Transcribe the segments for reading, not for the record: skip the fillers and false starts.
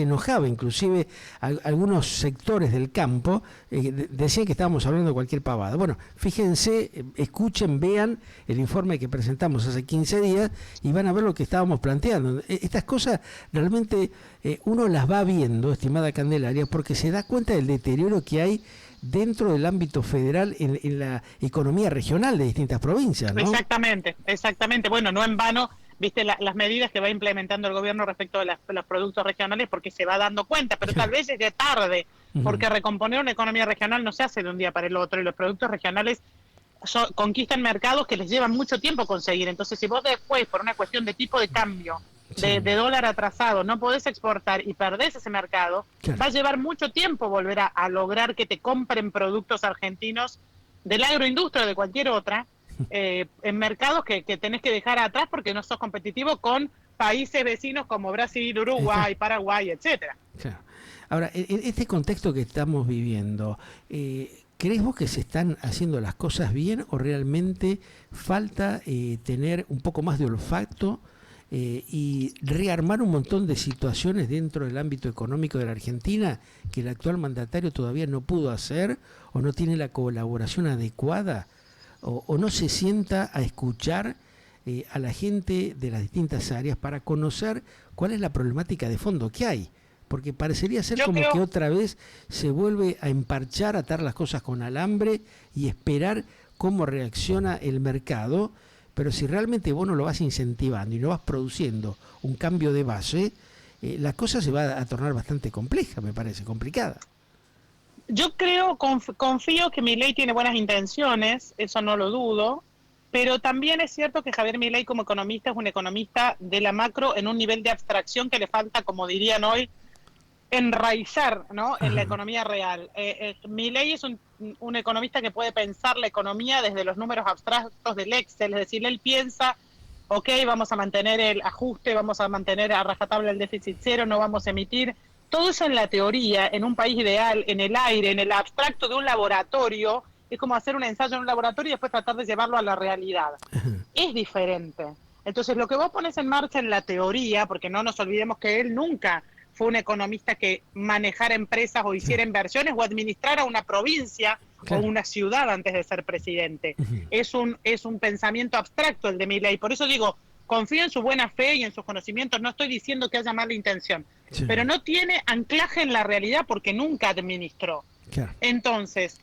enojaba, inclusive algunos sectores del campo decían que estábamos hablando de cualquier pavada. Bueno, fíjense, escuchen, vean el informe que presentamos hace 15 días y van a ver lo que estábamos planteando. Estas cosas realmente uno las va viendo, estimada Candelaria, porque se da cuenta del deterioro que hay dentro del ámbito federal en la economía regional de distintas provincias, ¿no? Exactamente, exactamente. Bueno, no en vano, viste las medidas que va implementando el gobierno respecto de los productos regionales, porque se va dando cuenta, pero tal vez es de tarde, porque recomponer una economía regional no se hace de un día para el otro, y los productos regionales conquistan mercados que les llevan mucho tiempo conseguir. Entonces, si vos después, por una cuestión de tipo de cambio, de dólar atrasado, no podés exportar y perdés ese mercado, va a llevar mucho tiempo volver a lograr que te compren productos argentinos de la agroindustria o de cualquier otra, en mercados que tenés que dejar atrás porque no sos competitivo con países vecinos como Brasil, Uruguay, Paraguay, etcétera. Claro. Ahora, en este contexto que estamos viviendo, ¿crees vos que se están haciendo las cosas bien o realmente falta tener un poco más de olfato y rearmar un montón de situaciones dentro del ámbito económico de la Argentina que el actual mandatario todavía no pudo hacer o no tiene la colaboración adecuada o no se sienta a escuchar a la gente de las distintas áreas para conocer cuál es la problemática de fondo que hay? Porque parecería ser que otra vez se vuelve a emparchar, a atar las cosas con alambre y esperar cómo reacciona el mercado, pero si realmente vos no lo vas incentivando y no vas produciendo un cambio de base, la cosa se va a tornar bastante compleja, me parece, complicada. Yo confío que Milei tiene buenas intenciones, eso no lo dudo, pero también es cierto que Javier Milei como economista es un economista de la macro en un nivel de abstracción que le falta, como dirían hoy, enraizar, ¿no?, en la economía real. Milei es un economista que puede pensar la economía desde los números abstractos del Excel, es decir, él piensa, ok, vamos a mantener el ajuste, vamos a mantener a rajatabla el déficit cero, no vamos a emitir. Todo eso en la teoría, en un país ideal, en el aire, en el abstracto de un laboratorio, es como hacer un ensayo en un laboratorio y después tratar de llevarlo a la realidad. Es diferente. Entonces, lo que vos pones en marcha en la teoría, porque no nos olvidemos que él nunca fue un economista que manejara empresas o hiciera inversiones o administrara una provincia o una ciudad antes de ser presidente. Es un pensamiento abstracto el de Milei. Por eso digo, confío en su buena fe y en sus conocimientos. No estoy diciendo que haya mala intención, pero no tiene anclaje en la realidad porque nunca administró. Entonces,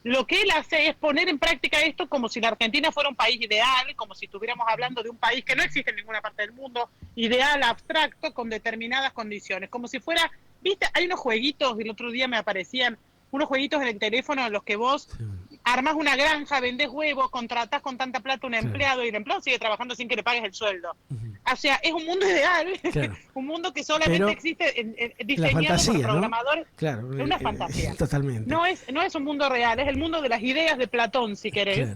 lo que él hace es poner en práctica esto como si la Argentina fuera un país ideal, como si estuviéramos hablando de un país que no existe en ninguna parte del mundo, ideal, abstracto, con determinadas condiciones, como si fuera, viste, hay unos jueguitos, el otro día me aparecían unos jueguitos en el teléfono en los que vos armás una granja, vendés huevos, contratás con tanta plata un empleado y el empleado sigue trabajando sin que le pagues el sueldo. O sea, es un mundo ideal, un mundo que solamente existe diseñado por programadores. ¿No? Claro, es una fantasía. Totalmente. No es un mundo real, es el mundo de las ideas de Platón, si querés,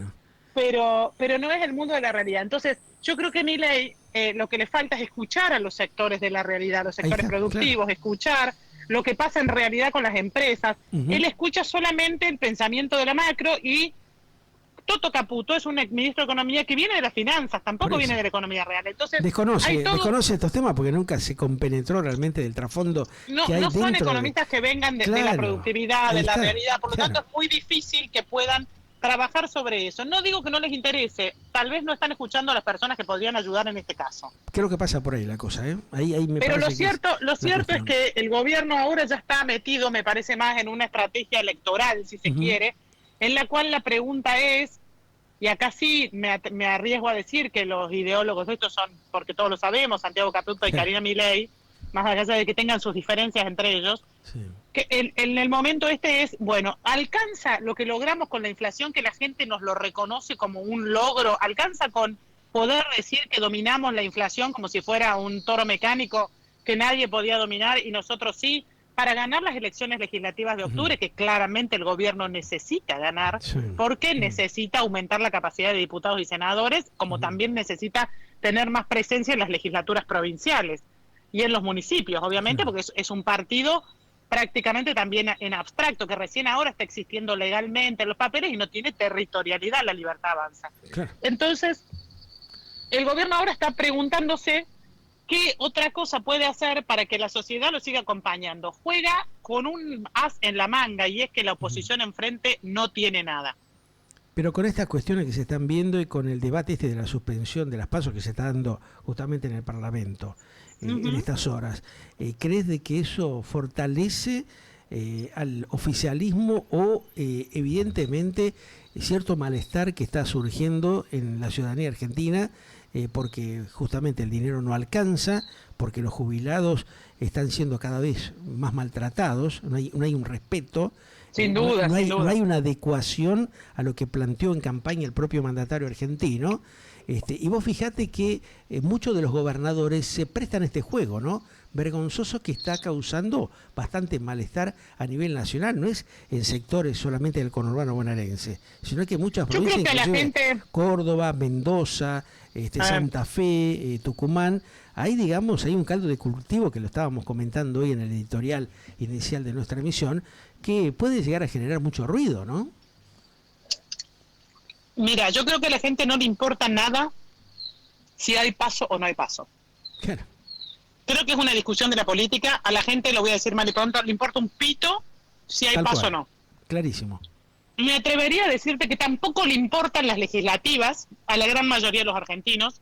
pero no es el mundo de la realidad. Entonces, yo creo que Milei lo que le falta es escuchar a los sectores de la realidad, los sectores productivos, escuchar lo que pasa en realidad con las empresas. Él escucha solamente el pensamiento de la macro y Toto Caputo es un ministro de Economía que viene de las finanzas, tampoco viene de la economía real. Entonces desconoce estos temas porque nunca se compenetró realmente del trasfondo que hay. No son economistas que vengan de la productividad, de la realidad, por lo tanto es muy difícil que puedan trabajar sobre eso. No digo que no les interese, tal vez no están escuchando a las personas que podrían ayudar en este caso. Creo que pasa por ahí la cosa, ¿eh? Pero lo cierto es que el gobierno ahora ya está metido, me parece, más en una estrategia electoral, si se quiere, en la cual la pregunta es, y acá sí me arriesgo a decir que los ideólogos de estos son, porque todos lo sabemos, Santiago Caputo y Karina Milei, más allá de que tengan sus diferencias entre ellos, que en el momento este es, bueno, ¿alcanza lo que logramos con la inflación, que la gente nos lo reconoce como un logro? ¿Alcanza con poder decir que dominamos la inflación como si fuera un toro mecánico que nadie podía dominar y nosotros sí, para ganar las elecciones legislativas de octubre, que claramente el gobierno necesita ganar, porque necesita aumentar la capacidad de diputados y senadores, como también necesita tener más presencia en las legislaturas provinciales y en los municipios, obviamente, porque es un partido prácticamente también en abstracto, que recién ahora está existiendo legalmente en los papeles y no tiene territorialidad. La Libertad Avanza. Entonces, el gobierno ahora está preguntándose ¿qué otra cosa puede hacer para que la sociedad lo siga acompañando? Juega con un as en la manga, y es que la oposición enfrente no tiene nada. Pero con estas cuestiones que se están viendo y con el debate de la suspensión de las PASO que se está dando justamente en el Parlamento en estas horas, ¿crees de que eso fortalece al oficialismo o evidentemente cierto malestar que está surgiendo en la ciudadanía argentina porque justamente el dinero no alcanza, porque los jubilados están siendo cada vez más maltratados, no hay un respeto? Sin duda, no sin duda. no hay una adecuación a lo que planteó en campaña el propio mandatario argentino. Y vos fijate que muchos de los gobernadores se prestan a este juego, ¿no? Vergonzoso, que está causando bastante malestar a nivel nacional. No es en sectores solamente del conurbano bonaerense, sino que muchas provincias, creo que la gente... Córdoba, Mendoza, Santa Fe, Tucumán, ahí digamos, hay un caldo de cultivo que lo estábamos comentando hoy en el editorial inicial de nuestra emisión, que puede llegar a generar mucho ruido, ¿no? Mira, yo creo que a la gente no le importa nada si hay paso o no hay paso. Claro. Creo que es una discusión de la política. A la gente, lo voy a decir mal y pronto, le importa un pito si hay Tal paso cual. o no. Clarísimo. Me atrevería a decirte que tampoco le importan las legislativas a la gran mayoría de los argentinos,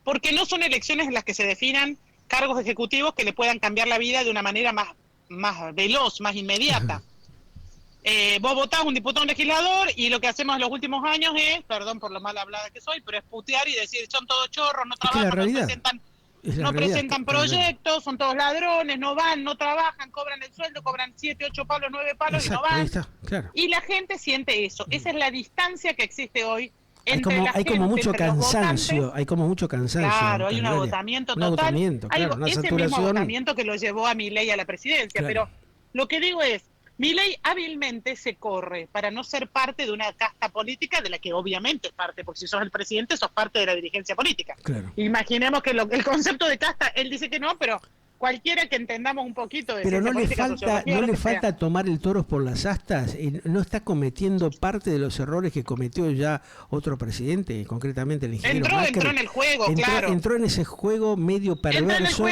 porque no son elecciones en las que se definan cargos ejecutivos que le puedan cambiar la vida de una manera más veloz, más inmediata. Vos votás un diputado, un legislador, y lo que hacemos en los últimos años es, perdón por lo mal hablada que soy, pero es putear y decir, son todos chorros, no trabajan, no presentan proyectos, son todos ladrones, no van, no trabajan, cobran el sueldo, cobran 7, 8 palos, 9 palos. Exacto, y no van. Ahí está, claro. Y la gente siente eso. Esa es la distancia que existe hoy entre hay la gente, como mucho entre cansancio, hay como mucho cansancio. Claro, hay un agotamiento total. Agotamiento, claro, una ese saturación. mismo agotamiento que lo llevó a Milei a la presidencia. Claro. Pero lo que digo es, Milei hábilmente se corre para no ser parte de una casta política de la que obviamente es parte, porque si sos el presidente sos parte de la dirigencia política. Claro. Imaginemos que el concepto de casta, él dice que no, pero cualquiera que entendamos un poquito de pero ciencia política, no le falta tomar el toro por las astas. No está cometiendo parte de los errores que cometió ya otro presidente, concretamente el ingeniero Macri. Entró en el juego, claro. Entró en ese juego medio perverso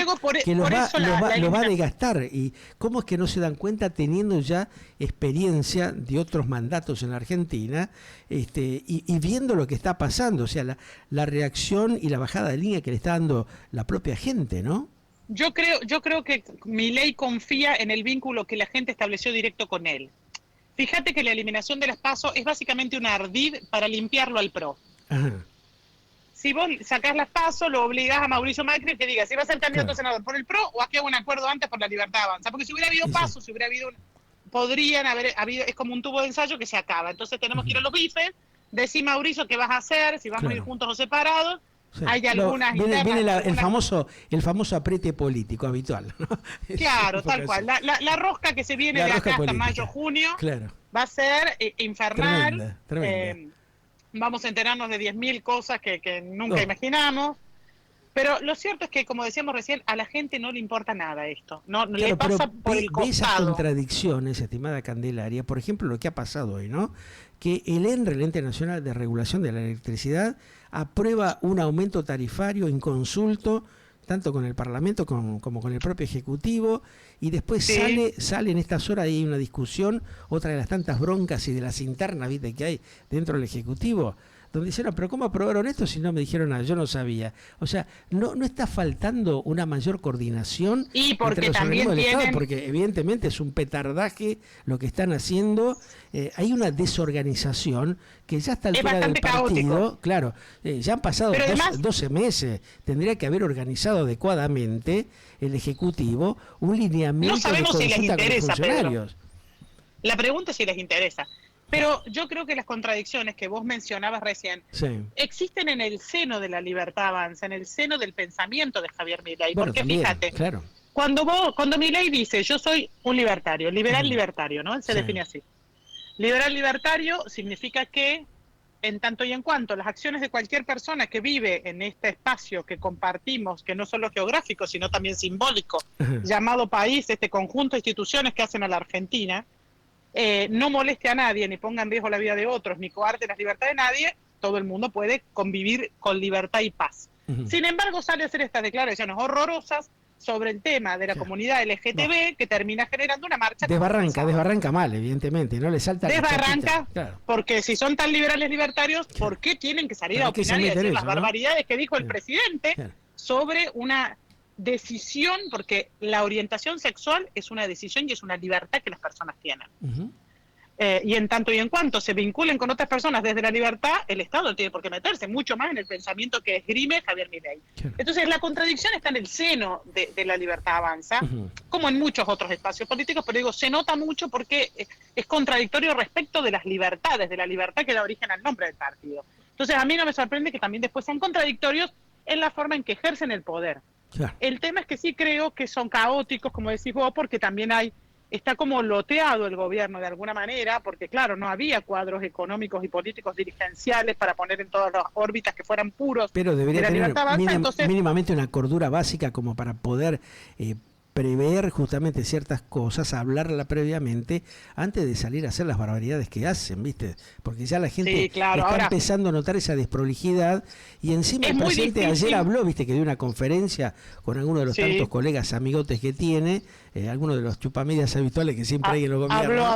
que los va a desgastar. ¿Y cómo es que no se dan cuenta, teniendo ya experiencia de otros mandatos en la Argentina y viendo lo que está pasando? O sea, la reacción y la bajada de línea que le está dando la propia gente, ¿no? Yo creo que Milei confía en el vínculo que la gente estableció directo con él. Fíjate que la eliminación de las PASO es básicamente un ardid para limpiarlo al PRO. Ajá. Si vos sacás las PASO, lo obligás a Mauricio Macri que diga si va a ser candidato a senador por el PRO o aquí hago un acuerdo antes por la Libertad Avanza. Porque si hubiera habido PASO, si hubiera habido podrían haber habido, es como un tubo de ensayo que se acaba. Entonces tenemos que ir a los bifes, decir Mauricio qué vas a hacer, si vamos a ir juntos o separados. Sí. Hay algunas viene el famoso aprete político habitual, ¿no? Claro, tal cual. La rosca que se viene de acá hasta mayo, junio, claro, va a ser infernal. Tremenda. Vamos a enterarnos de 10.000 cosas que nunca imaginamos. Pero lo cierto es que, como decíamos recién, a la gente no le importa nada esto. No le pasa por el costado. Esas contradicciones, estimada Candelaria, por ejemplo, lo que ha pasado hoy, ¿no? Que el ENRE, el Ente Nacional de Regulación de la Electricidad, aprueba un aumento tarifario inconsulto, tanto con el Parlamento como con el propio Ejecutivo, y después sale en estas horas, hay una discusión, otra de las tantas broncas y de las internas, ¿viste?, que hay dentro del Ejecutivo, donde dijeron, pero ¿cómo aprobaron esto si no me dijeron nada? Yo no sabía. O sea, no está faltando una mayor coordinación entre los organismos del Estado, porque evidentemente es un petardaje lo que están haciendo. Hay una desorganización que ya está a la altura del partido. Caótico. Claro, ya han pasado 12 meses. Tendría que haber organizado adecuadamente el Ejecutivo un lineamiento no sabemos de si les interesa, con los funcionarios. Pedro. La pregunta es si les interesa. Pero yo creo que las contradicciones que vos mencionabas recién existen en el seno de la Libertad Avanza, en el seno del pensamiento de Javier Milei. Bueno, porque también, fíjate, claro. cuando Milei dice, yo soy un libertario, liberal-libertario, ¿no? Él se define así. Liberal-libertario significa que, en tanto y en cuanto las acciones de cualquier persona que vive en este espacio que compartimos, que no solo geográfico, sino también simbólico, llamado país, este conjunto de instituciones que hacen a la Argentina, no moleste a nadie, ni ponga en riesgo la vida de otros, ni coarte las libertades de nadie, todo el mundo puede convivir con libertad y paz. Sin embargo, sale a hacer estas declaraciones horrorosas sobre el tema de la comunidad LGTB, que termina generando una marcha. Desbarranca mal, evidentemente, ¿no? Le salta desbarranca, claro. Porque si son tan liberales libertarios, ¿por qué tienen que salir a opinar y decir las barbaridades que dijo el presidente sobre una decisión? Porque la orientación sexual es una decisión y es una libertad que las personas tienen. Y en tanto y en cuanto se vinculen con otras personas desde la libertad, el Estado tiene por qué meterse mucho más en el pensamiento que esgrime Javier Milei. Entonces la contradicción está en el seno de la libertad avanza, como en muchos otros espacios políticos, pero digo, se nota mucho porque es contradictorio respecto de las libertades, de la libertad que da origen al nombre del partido. Entonces a mí no me sorprende que también después sean contradictorios en la forma en que ejercen el poder. El tema es que sí creo que son caóticos, como decís vos, porque también está como loteado el gobierno de alguna manera, porque claro, no había cuadros económicos y políticos dirigenciales para poner en todas las órbitas que fueran puros. Pero debería de la tener libertad avanza, entonces, mínimamente una cordura básica como para poder prever justamente ciertas cosas, hablarla previamente antes de salir a hacer las barbaridades que hacen, ¿viste? Porque ya la gente está empezando a notar esa desprolijidad y encima el presidente ayer habló, ¿viste? Que dio una conferencia con algunos de los tantos colegas amigotes que tiene, algunos de los chupamedias habituales que siempre hay en los gobiernos.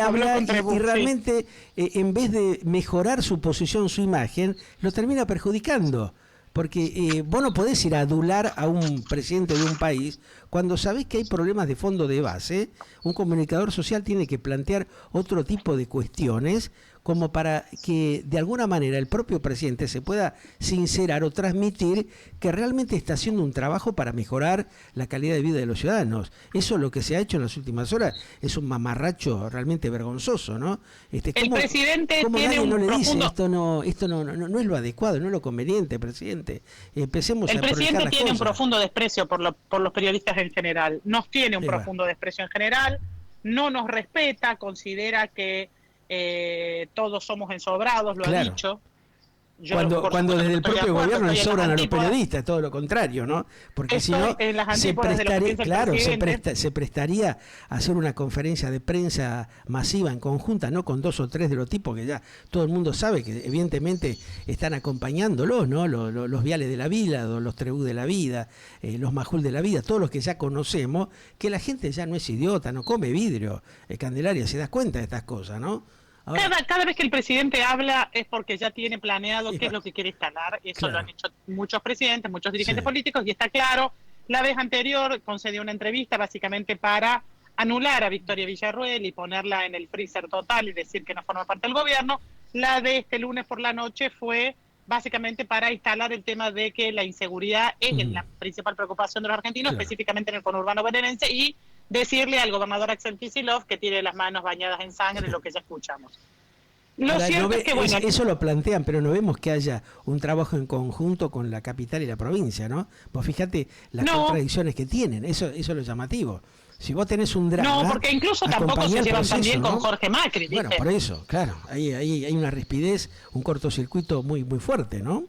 Habló, y realmente en vez de mejorar su posición, su imagen, lo termina perjudicando. Porque vos no podés ir a adular a un presidente de un país cuando sabés que hay problemas de fondo de base. Un comunicador social tiene que plantear otro tipo de cuestiones como para que de alguna manera el propio presidente se pueda sincerar o transmitir que realmente está haciendo un trabajo para mejorar la calidad de vida de los ciudadanos. Eso es lo que se ha hecho en las últimas horas, es un mamarracho realmente vergonzoso, ¿no? El presidente tiene un profundo... Esto no es lo adecuado, no es lo conveniente, presidente. Empecemos el a presidente tiene un profundo desprecio por los periodistas en general, nos tiene un profundo desprecio en general, no nos respeta, considera que todos somos ensobrados, lo ha dicho. Cuando desde el propio gobierno le sobran a los periodistas, todo lo contrario, ¿no? Porque si no, se prestaría a hacer una conferencia de prensa masiva en conjunta, no con 2 o 3 de los tipos que ya todo el mundo sabe que evidentemente están acompañándolos, ¿no? Los Viales de la vida, los Trebú de la vida, los Majul de la vida, todos los que ya conocemos, que la gente ya no es idiota, no come vidrio. Candelaria, se das cuenta de estas cosas, ¿no? Ahora, cada vez que el presidente habla es porque ya tiene planeado qué es lo que quiere instalar, y eso lo han hecho muchos presidentes, muchos dirigentes políticos, y está claro. La vez anterior concedió una entrevista básicamente para anular a Victoria Villarruel y ponerla en el freezer total y decir que no forma parte del gobierno. La de este lunes por la noche fue básicamente para instalar el tema de que la inseguridad es la principal preocupación de los argentinos, específicamente en el conurbano bonaerense, y decirle al gobernador Axel Kicillof que tiene las manos bañadas en sangre, lo que ya escuchamos. Eso lo plantean, pero no vemos que haya un trabajo en conjunto con la capital y la provincia, ¿no? Vos fíjate las contradicciones que tienen, eso es lo llamativo. Si vos tenés un drama... No, porque incluso tampoco se llevan tan bien con Jorge Macri, ¿viste? Bueno, por eso, claro, ahí hay una rispidez, un cortocircuito muy, muy fuerte, ¿no?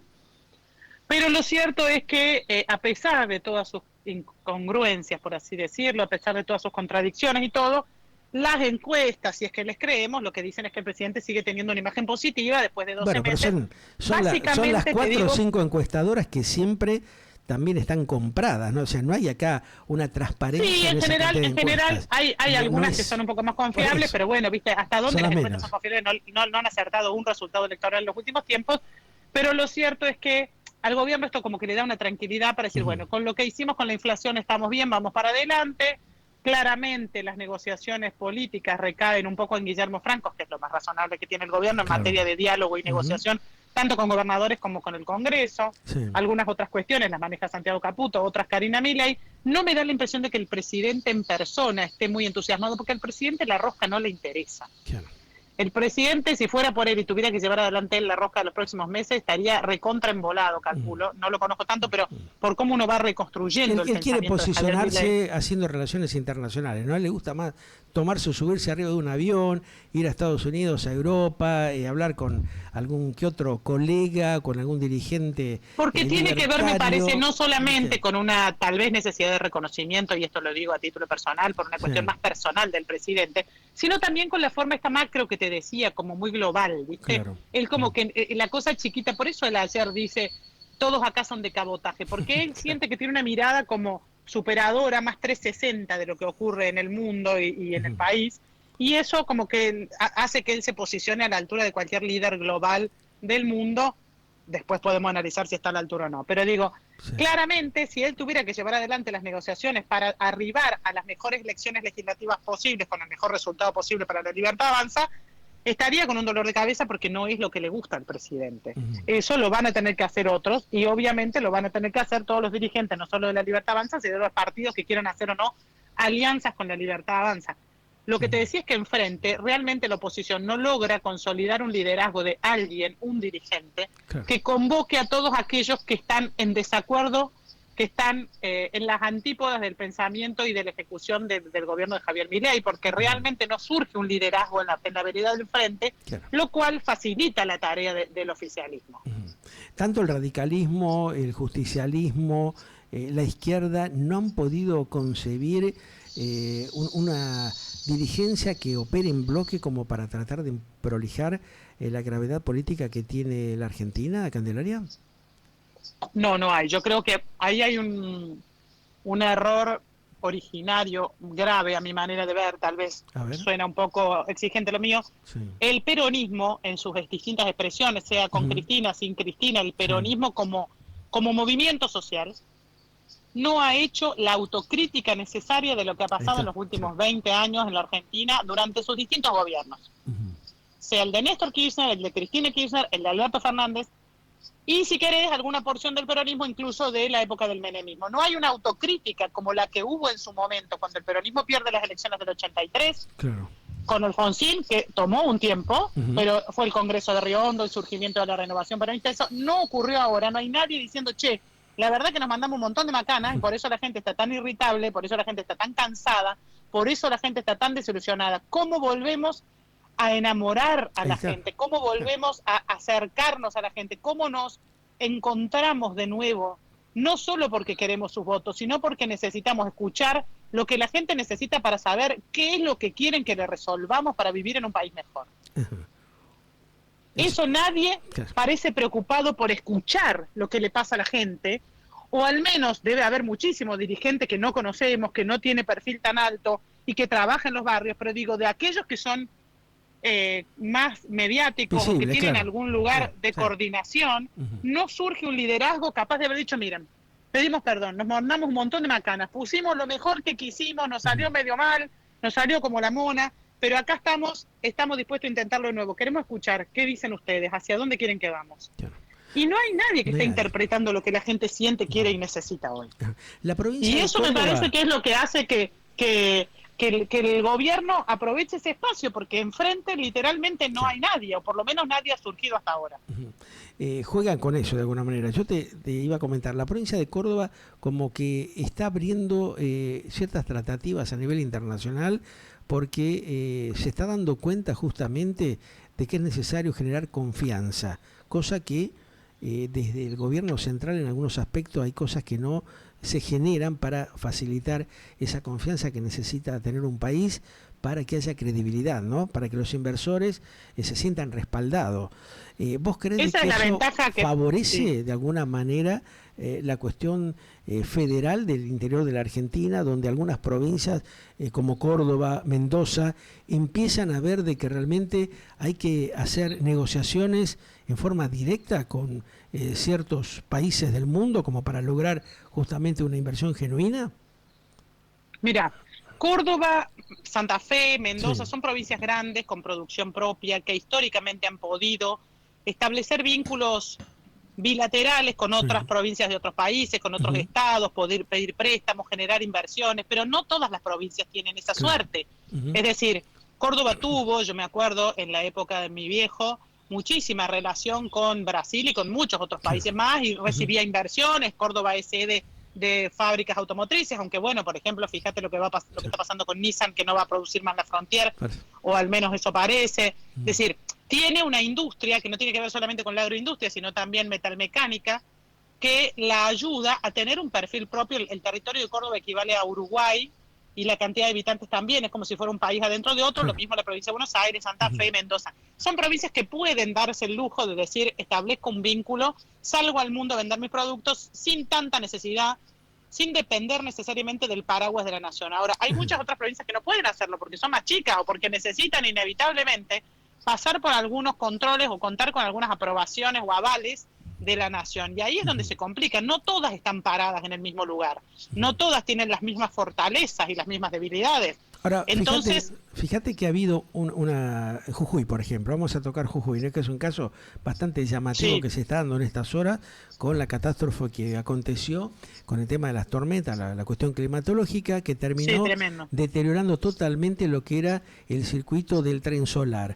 Pero lo cierto es que a pesar de todas sus incongruencias, por así decirlo, a pesar de todas sus contradicciones y todo, las encuestas, si es que les creemos, lo que dicen es que el presidente sigue teniendo una imagen positiva después de 12 meses. Son las 4 o 5 encuestadoras que siempre también están compradas, ¿no? O sea, no hay acá una transparencia. Sí, en general hay algunas que son un poco más confiables, pero bueno, viste, hasta dónde las encuestas son confiables, no han acertado un resultado electoral en los últimos tiempos, pero lo cierto es que al gobierno esto como que le da una tranquilidad para decir, bueno, con lo que hicimos con la inflación estamos bien, vamos para adelante. Claramente las negociaciones políticas recaen un poco en Guillermo Franco, que es lo más razonable que tiene el gobierno en materia de diálogo y negociación, tanto con gobernadores como con el Congreso. Algunas otras cuestiones las maneja Santiago Caputo, otras Karina Milei. No me da la impresión de que el presidente en persona esté muy entusiasmado, porque al presidente la rosca no le interesa. El presidente, si fuera por él y tuviera que llevar adelante la rosca de los próximos meses, estaría recontra embolado, calculo. No lo conozco tanto, pero por cómo uno va reconstruyendo él quiere posicionarse haciendo relaciones internacionales, ¿no? Le gusta más tomarse o subirse arriba de un avión, ir a Estados Unidos, a Europa, hablar con algún que otro colega, con algún dirigente. Porque tiene que ver, me parece, no solamente con una tal vez necesidad de reconocimiento, y esto lo digo a título personal, por una cuestión más personal del presidente, sino también con la forma esta macro que te decía, como muy global, ¿viste? Él como que la cosa chiquita, por eso él ayer dice, todos acá son de cabotaje, porque él siente que tiene una mirada como superadora, más 360 de lo que ocurre en el mundo y en el país, y eso como que hace que él se posicione a la altura de cualquier líder global del mundo. Después podemos analizar si está a la altura o no, pero digo, claramente si él tuviera que llevar adelante las negociaciones para arribar a las mejores elecciones legislativas posibles, con el mejor resultado posible para La Libertad Avanza, estaría con un dolor de cabeza porque no es lo que le gusta al presidente. Eso lo van a tener que hacer otros y obviamente lo van a tener que hacer todos los dirigentes, no solo de La Libertad Avanza, sino de los partidos que quieran hacer o no alianzas con La Libertad Avanza. Lo que te decía es que enfrente realmente la oposición no logra consolidar un liderazgo de alguien, un dirigente, que convoque a todos aquellos que están en desacuerdo, que están en las antípodas del pensamiento y de la ejecución del gobierno de Javier Milei, porque realmente no surge un liderazgo en la vereda del frente, lo cual facilita la tarea del oficialismo. Tanto el radicalismo, el justicialismo, la izquierda no han podido concebir una dirigencia que opere en bloque como para tratar de prolijar la gravedad política que tiene la Argentina, Candelaria. No, no hay. Yo creo que ahí hay un error originario, grave a mi manera de ver, tal vez suena un poco exigente lo mío. Sí. El peronismo en sus distintas expresiones, sea con Cristina, sin Cristina, el peronismo como movimiento social, no ha hecho la autocrítica necesaria de lo que ha pasado en los últimos 20 años en la Argentina durante sus distintos gobiernos. Sea el de Néstor Kirchner, el de Cristina Kirchner, el de Alberto Fernández, y si querés alguna porción del peronismo incluso de la época del menemismo. No hay una autocrítica como la que hubo en su momento cuando el peronismo pierde las elecciones del 83, con Alfonsín, que tomó un tiempo, pero fue el Congreso de Río Hondo, el surgimiento de la renovación peronista. Eso no ocurrió ahora, no hay nadie diciendo, che, la verdad que nos mandamos un montón de macanas y por eso la gente está tan irritable, por eso la gente está tan cansada, por eso la gente está tan desilusionada. ¿Cómo volvemos a enamorar a la gente? ¿Cómo volvemos a acercarnos a la gente? ¿Cómo nos encontramos de nuevo? No solo porque queremos sus votos, sino porque necesitamos escuchar lo que la gente necesita para saber qué es lo que quieren que le resolvamos para vivir en un país mejor. Eso nadie parece preocupado por escuchar lo que le pasa a la gente, o al menos debe haber muchísimos dirigentes que no conocemos, que no tiene perfil tan alto y que trabaja en los barrios, pero digo, de aquellos que son más mediáticos o que tienen algún lugar de coordinación, no surge un liderazgo capaz de haber dicho, miren, pedimos perdón, nos mandamos un montón de macanas, pusimos lo mejor que quisimos, nos salió medio mal, nos salió como la mona, pero acá estamos dispuestos a intentarlo de nuevo. Queremos escuchar qué dicen ustedes, hacia dónde quieren que vamos. Y no hay nadie que esté interpretando lo que la gente siente, quiere y necesita hoy. La provincia y eso me parece que es lo que hace que el gobierno aproveche ese espacio, porque enfrente literalmente no hay nadie, o por lo menos nadie ha surgido hasta ahora. Juegan con eso de alguna manera. Yo te iba a comentar, la provincia de Córdoba como que está abriendo ciertas tratativas a nivel internacional, porque se está dando cuenta justamente de que es necesario generar confianza, cosa que desde el gobierno central en algunos aspectos hay cosas que no se generan para facilitar esa confianza que necesita tener un país para que haya credibilidad, ¿no? Para que los inversores se sientan respaldados. ¿Vos crees que eso favorece de alguna manera la cuestión federal del interior de la Argentina, donde algunas provincias como Córdoba, Mendoza, empiezan a ver de que realmente hay que hacer negociaciones en forma directa con ciertos países del mundo como para lograr justamente una inversión genuina? Mira, Córdoba, Santa Fe, Mendoza son provincias grandes con producción propia que históricamente han podido establecer vínculos bilaterales con otras provincias de otros países, con otros estados, poder pedir préstamos, generar inversiones, pero no todas las provincias tienen esa suerte. Es decir, Córdoba tuvo, yo me acuerdo, en la época de mi viejo, muchísima relación con Brasil y con muchos otros países más, y recibía inversiones. Córdoba es sede de fábricas automotrices, aunque bueno, por ejemplo, fíjate lo que está pasando con Nissan, que no va a producir más la Frontier, o al menos eso parece. Es decir, tiene una industria que no tiene que ver solamente con la agroindustria, sino también metalmecánica, que la ayuda a tener un perfil propio. El territorio de Córdoba equivale a Uruguay y la cantidad de habitantes también, es como si fuera un país adentro de otro, lo mismo la provincia de Buenos Aires, Santa Fe, Mendoza. Son provincias que pueden darse el lujo de decir, establezco un vínculo, salgo al mundo a vender mis productos sin tanta necesidad, sin depender necesariamente del paraguas de la nación. Ahora, hay muchas otras provincias que no pueden hacerlo porque son más chicas o porque necesitan inevitablemente pasar por algunos controles o contar con algunas aprobaciones o avales de la nación. Y ahí es donde se complica. No todas están paradas en el mismo lugar. No todas tienen las mismas fortalezas y las mismas debilidades. Ahora, entonces, fíjate que ha habido una Jujuy, por ejemplo, vamos a tocar Jujuy, ¿no? Que es un caso bastante llamativo que se está dando en estas horas con la catástrofe que aconteció con el tema de las tormentas, la cuestión climatológica que terminó deteriorando totalmente lo que era el circuito del tren solar.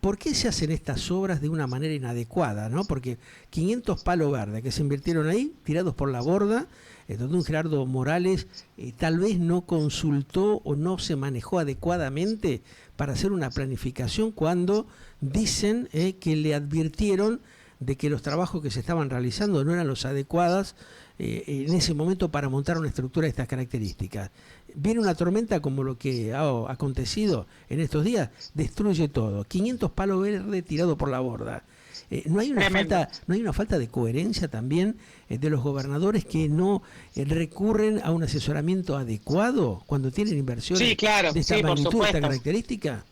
¿Por qué se hacen estas obras de una manera inadecuada, ¿no? Porque 500 palos verdes que se invirtieron ahí, tirados por la borda, donde un Gerardo Morales tal vez no consultó o no se manejó adecuadamente para hacer una planificación cuando dicen que le advirtieron de que los trabajos que se estaban realizando no eran los adecuados en ese momento para montar una estructura de estas características. Viene una tormenta como lo que ha acontecido en estos días, destruye todo, 500 palos verdes tirados por la borda. ¿No hay una falta de coherencia también de los gobernadores que no recurren a un asesoramiento adecuado cuando tienen inversiones de esta magnitud, de esta característica?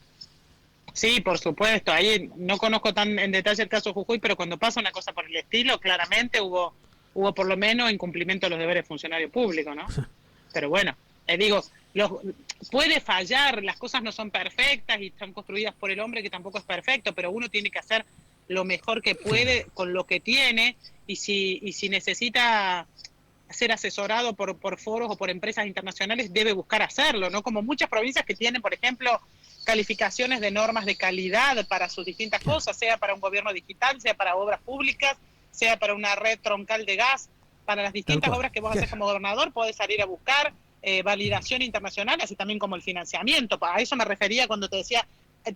Sí, por supuesto. Ahí no conozco tan en detalle el caso Jujuy, pero cuando pasa una cosa por el estilo, claramente hubo por lo menos incumplimiento de los deberes de funcionario público, ¿no? Pero bueno, digo, puede fallar, las cosas no son perfectas y están construidas por el hombre que tampoco es perfecto, pero uno tiene que hacer lo mejor que puede con lo que tiene y si necesita ser asesorado por foros o por empresas internacionales debe buscar hacerlo, ¿no? Como muchas provincias que tienen, por ejemplo, calificaciones de normas de calidad para sus distintas cosas, sea para un gobierno digital, sea para obras públicas, sea para una red troncal de gas, para las distintas obras que vos haces como gobernador podés salir a buscar validación internacional, así también como el financiamiento. A eso me refería cuando te decía,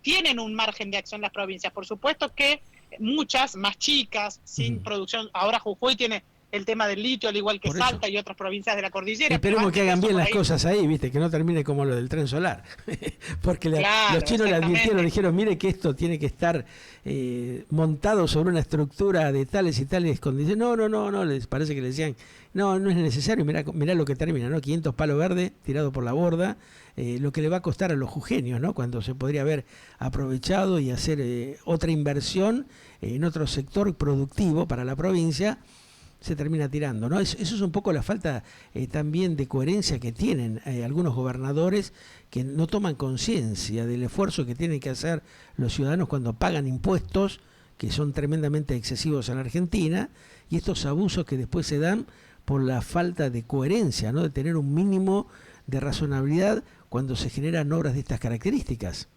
tienen un margen de acción las provincias, por supuesto que muchas más chicas, sin producción. Ahora Jujuy tiene el tema del litio, al igual que Salta y otras provincias de la cordillera. Esperemos que hagan bien las cosas ahí, viste, que no termine como lo del tren solar. Porque los chinos le advirtieron, dijeron, mire que esto tiene que estar montado sobre una estructura de tales y tales condiciones. No, les parece que le decían, no es necesario, mirá lo que termina, ¿no? 500 palos verdes tirados por la borda, lo que le va a costar a los jujeños, ¿no? Cuando se podría haber aprovechado y hacer otra inversión en otro sector productivo para la provincia, se termina tirando, ¿no? Eso es un poco la falta también de coherencia que tienen algunos gobernadores que no toman conciencia del esfuerzo que tienen que hacer los ciudadanos cuando pagan impuestos, que son tremendamente excesivos en Argentina, y estos abusos que después se dan por la falta de coherencia, ¿no? De tener un mínimo de razonabilidad cuando se generan obras de estas características.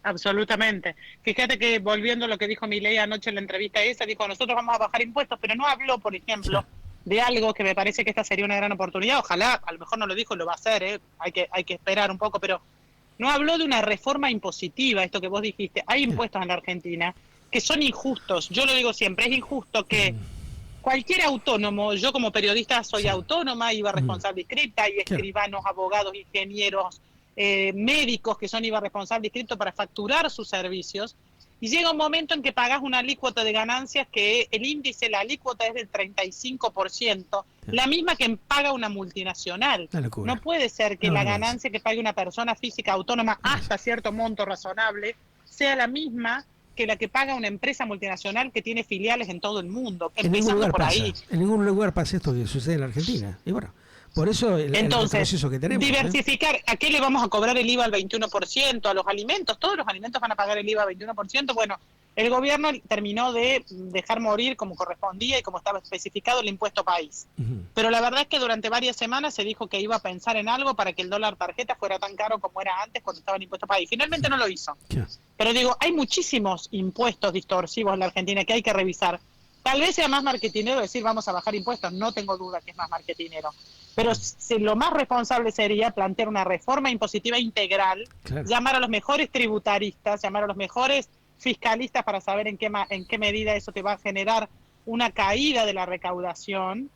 Absolutamente. Fíjate que volviendo a lo que dijo Milei anoche en la entrevista esa, dijo, nosotros vamos a bajar impuestos, pero no habló, por ejemplo, de algo que me parece que esta sería una gran oportunidad. Ojalá, a lo mejor no lo dijo, lo va a hacer, hay que esperar un poco, pero no habló de una reforma impositiva, esto que vos dijiste. Hay impuestos en la Argentina que son injustos. Yo lo digo siempre, es injusto que cualquier autónomo, yo como periodista soy autónoma, IVA responsable inscripta, hay escribanos, abogados, ingenieros, médicos que son IVA responsable inscrito para facturar sus servicios, y llega un momento en que pagas una alícuota de ganancias que el índice, la alícuota es del 35%, la misma que paga una multinacional. No puede ser que la ganancia que pague una persona física autónoma hasta cierto monto razonable sea la misma que la que paga una empresa multinacional que tiene filiales en todo el mundo. Empezando por ahí. En ningún lugar pasa esto que sucede en la Argentina. Y bueno, por eso entonces, el proceso que tenemos. Diversificar, ¿a qué le vamos a cobrar el IVA al 21%? A los alimentos, todos los alimentos van a pagar el IVA al 21%. Bueno, el gobierno terminó de dejar morir como correspondía y como estaba especificado el impuesto país. Pero la verdad es que durante varias semanas se dijo que iba a pensar en algo para que el dólar tarjeta fuera tan caro como era antes cuando estaba el impuesto país. Finalmente no lo hizo. Pero digo, hay muchísimos impuestos distorsivos en la Argentina que hay que revisar. Tal vez sea más marketinero decir vamos a bajar impuestos, no tengo duda que es más marketinero. Pero lo más responsable sería plantear una reforma impositiva integral, llamar a los mejores tributaristas, llamar a los mejores fiscalistas para saber en qué medida eso te va a generar una caída de la recaudación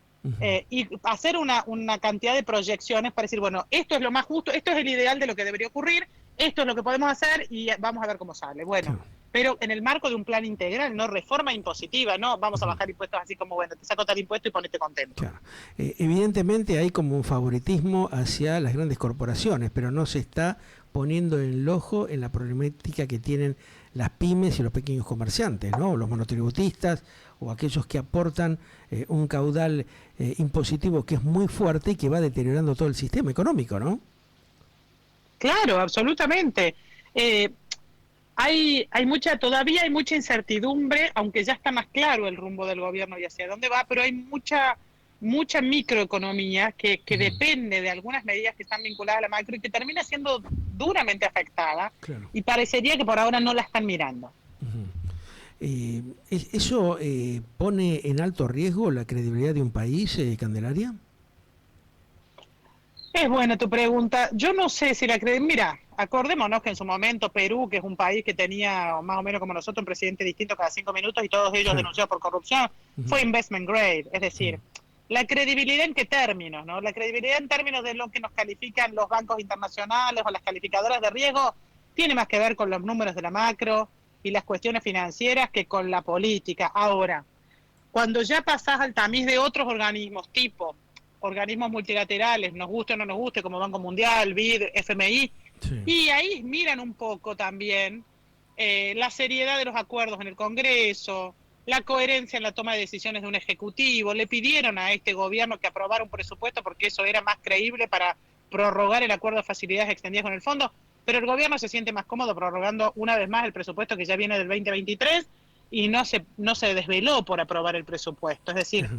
y hacer una cantidad de proyecciones para decir, bueno, esto es lo más justo, esto es el ideal de lo que debería ocurrir, esto es lo que podemos hacer y vamos a ver cómo sale. Bueno, Claro. pero en el marco de un plan integral, no reforma impositiva, no vamos a bajar impuestos así como, bueno, te saco tal impuesto y ponete contento. Claro. Evidentemente hay como un favoritismo hacia las grandes corporaciones, pero no se está poniendo el ojo en la problemática que tienen las pymes y los pequeños comerciantes, ¿no? Los monotributistas o aquellos que aportan un caudal impositivo que es muy fuerte y que va deteriorando todo el sistema económico, ¿no? Claro, absolutamente. Todavía hay mucha incertidumbre, aunque ya está más claro el rumbo del gobierno y hacia dónde va, pero hay mucha microeconomía que depende de algunas medidas que están vinculadas a la macro y que termina siendo duramente afectada, Claro. y parecería que por ahora no la están mirando. ¿Eso pone en alto riesgo la credibilidad de un país, Candelaria? Es buena tu pregunta. Yo no sé si la creen. Mira, acordémonos que en su momento Perú, que es un país que tenía más o menos como nosotros un presidente distinto cada 5 minutos y todos ellos Claro. denunciados por corrupción, fue investment grade. Es decir, Ujú. la credibilidad en qué términos, ¿no? La credibilidad en términos de lo que nos califican los bancos internacionales o las calificadoras de riesgo tiene más que ver con los números de la macro y las cuestiones financieras que con la política. Ahora, cuando ya pasás al tamiz de otros organismos, tipo organismos multilaterales, nos guste o no nos guste, como Banco Mundial, BID, FMI, Sí. y ahí miran un poco también la seriedad de los acuerdos en el Congreso, la coherencia en la toma de decisiones de un ejecutivo. Le pidieron a este gobierno que aprobara un presupuesto porque eso era más creíble para prorrogar el acuerdo de facilidades extendidas con el fondo, pero el gobierno se siente más cómodo prorrogando una vez más el presupuesto que ya viene del 2023 y no se desveló por aprobar el presupuesto. Es decir,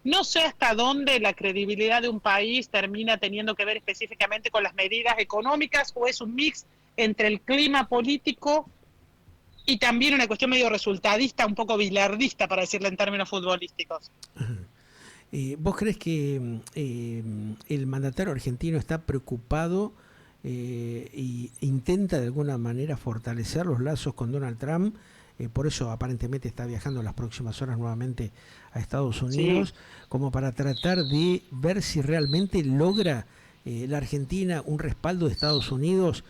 no sé hasta dónde la credibilidad de un país termina teniendo que ver específicamente con las medidas económicas, o es un mix entre el clima político y también una cuestión medio resultadista, un poco bilardista, para decirlo en términos futbolísticos. ¿Vos crees que el mandatario argentino está preocupado e intenta de alguna manera fortalecer los lazos con Donald Trump? Por eso aparentemente está viajando en las próximas horas nuevamente a Estados Sí. Unidos, como para tratar de ver si realmente logra la Argentina un respaldo de Estados Unidos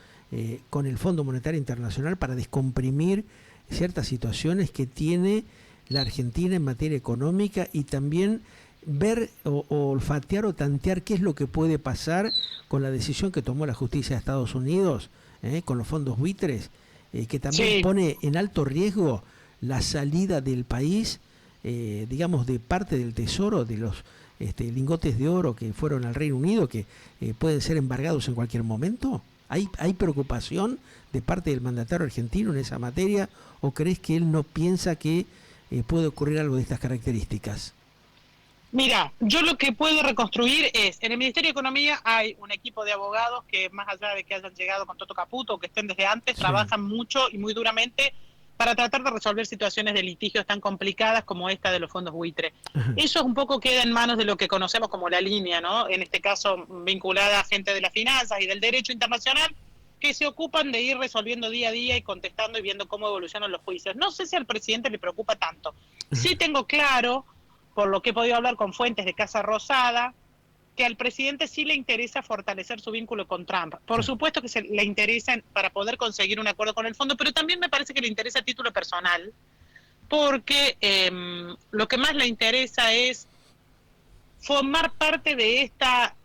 con el Fondo Monetario Internacional para descomprimir ciertas situaciones que tiene la Argentina en materia económica, y también ver o olfatear o tantear qué es lo que puede pasar con la decisión que tomó la justicia de Estados Unidos con los fondos buitres, que también Sí. pone en alto riesgo la salida del país, digamos, de parte del tesoro, de los lingotes de oro que fueron al Reino Unido, que pueden ser embargados en cualquier momento. ¿Hay preocupación de parte del mandatario argentino en esa materia, o crees que él no piensa que puede ocurrir algo de estas características? Mira, yo lo que puedo reconstruir es, en el Ministerio de Economía hay un equipo de abogados que, más allá de que hayan llegado con Toto Caputo o que estén desde antes, Sí. trabajan mucho y muy duramente para tratar de resolver situaciones de litigios tan complicadas como esta de los fondos buitre. Ajá. Eso es un poco queda en manos de lo que conocemos como la línea, ¿no? En este caso vinculada a gente de las finanzas y del derecho internacional, que se ocupan de ir resolviendo día a día y contestando y viendo cómo evolucionan los juicios. No sé si al presidente le preocupa tanto. Sí tengo claro, por lo que he podido hablar con fuentes de Casa Rosada, que al presidente sí le interesa fortalecer su vínculo con Trump. Por supuesto que le interesa para poder conseguir un acuerdo con el fondo, pero también me parece que le interesa a título personal, porque lo que más le interesa es formar parte de esta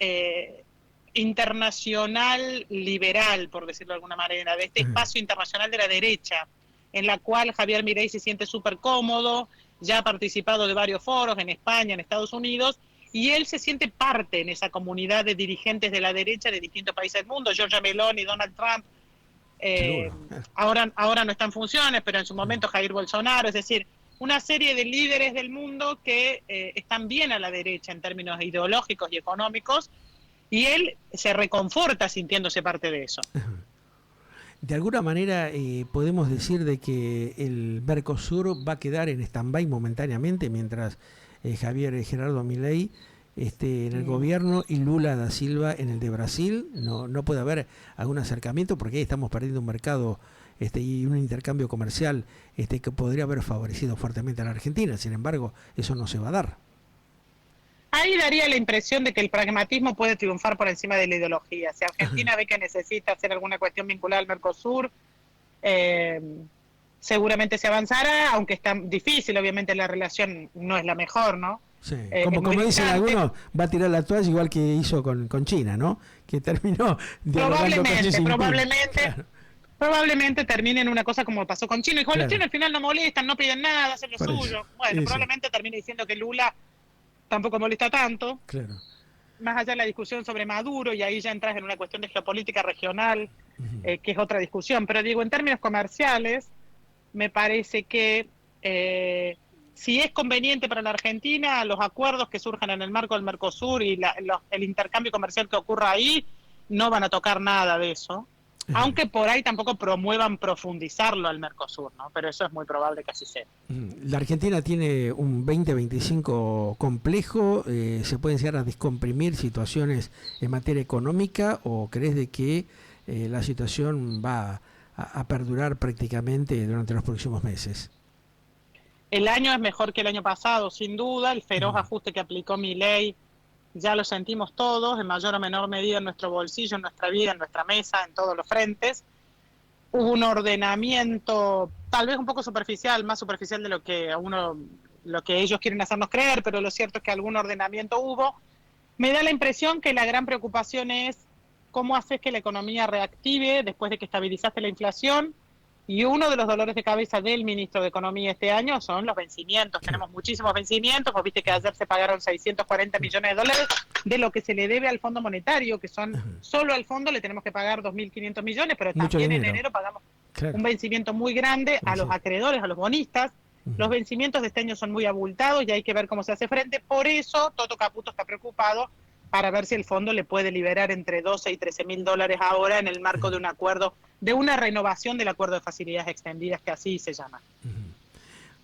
internacional liberal, por decirlo de alguna manera, de este espacio internacional de la derecha, en la cual Javier Milei se siente súper cómodo, ya ha participado de varios foros en España, en Estados Unidos, y él se siente parte en esa comunidad de dirigentes de la derecha de distintos países del mundo. Giorgia Meloni, Donald Trump, Seguro. ahora no está en funciones, pero en su momento Jair Bolsonaro, es decir, una serie de líderes del mundo que están bien a la derecha en términos ideológicos y económicos, y él se reconforta sintiéndose parte de eso. De alguna manera podemos decir de que el Mercosur va a quedar en stand-by momentáneamente mientras Javier Gerardo Milei en el gobierno y Lula da Silva en el de Brasil. No puede haber algún acercamiento porque ahí estamos perdiendo un mercado y un intercambio comercial que podría haber favorecido fuertemente a la Argentina. Sin embargo, eso no se va a dar. ahí daría la impresión de que el pragmatismo puede triunfar por encima de la ideología. Si Argentina ve que necesita hacer alguna cuestión vinculada al Mercosur, seguramente se avanzará, aunque está difícil, obviamente la relación no es la mejor, ¿no? Sí. Como dicen algunos, va a tirar la toalla igual que hizo con China, ¿no? Que terminó probablemente termine en una cosa como pasó con China. Y claro. los chinos al final no molestan, no piden nada, hacen lo suyo. Bueno, sí, probablemente termine diciendo que Lula tampoco molesta tanto. Claro. Más allá de la discusión sobre Maduro, y ahí ya entras en una cuestión de geopolítica regional, que es otra discusión. Pero digo, en términos comerciales, me parece que si es conveniente para la Argentina, los acuerdos que surjan en el marco del Mercosur y el intercambio comercial que ocurra ahí, no van a tocar nada de eso. Aunque por ahí tampoco promuevan profundizarlo al Mercosur, ¿no? Pero eso es muy probable que así sea. La Argentina tiene un 2025 complejo, ¿se pueden llegar a descomprimir situaciones en materia económica o crees de que la situación va a perdurar prácticamente durante los próximos meses? El año es mejor que el año pasado, sin duda. El feroz ajuste que aplicó Milei ya lo sentimos todos, en mayor o menor medida en nuestro bolsillo, en nuestra vida, en nuestra mesa, en todos los frentes. Hubo un ordenamiento tal vez un poco superficial, más superficial de lo que ellos quieren hacernos creer, pero lo cierto es que algún ordenamiento hubo. Me da la impresión que la gran preocupación es cómo haces que la economía reactive después de que estabilizaste la inflación. Y uno de los dolores de cabeza del ministro de Economía este año son los vencimientos. Tenemos muchísimos vencimientos, vos viste que ayer se pagaron 640 millones de dólares de lo que se le debe al Fondo Monetario, que son, solo al fondo le tenemos que pagar 2.500 millones, pero también en enero pagamos un vencimiento muy grande a los acreedores, a los bonistas. Los vencimientos de este año son muy abultados y hay que ver cómo se hace frente. Por eso Toto Caputo está preocupado para ver si el fondo le puede liberar entre 12 y 13 mil dólares ahora en el marco de un acuerdo, de una renovación del acuerdo de facilidades extendidas, que así se llama.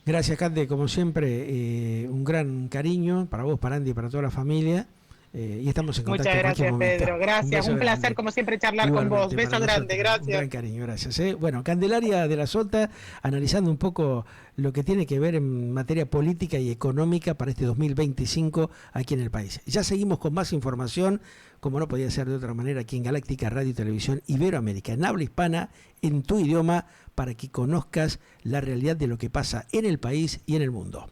Gracias, Cande, como siempre, un gran cariño para vos, para Andy y para toda la familia. Y estamos en contacto. Muchas gracias, Pedro. Gracias. Un placer, grande, como siempre, charlar igualmente con vos. Beso grande, gracias. Un gran cariño, gracias. Bueno, Candelaria de la Sota, analizando un poco lo que tiene que ver en materia política y económica para este 2025 aquí en el país. Ya seguimos con más información, como no podía ser de otra manera, aquí en Galáctica Radio y Televisión Iberoamérica, en habla hispana, en tu idioma, para que conozcas la realidad de lo que pasa en el país y en el mundo.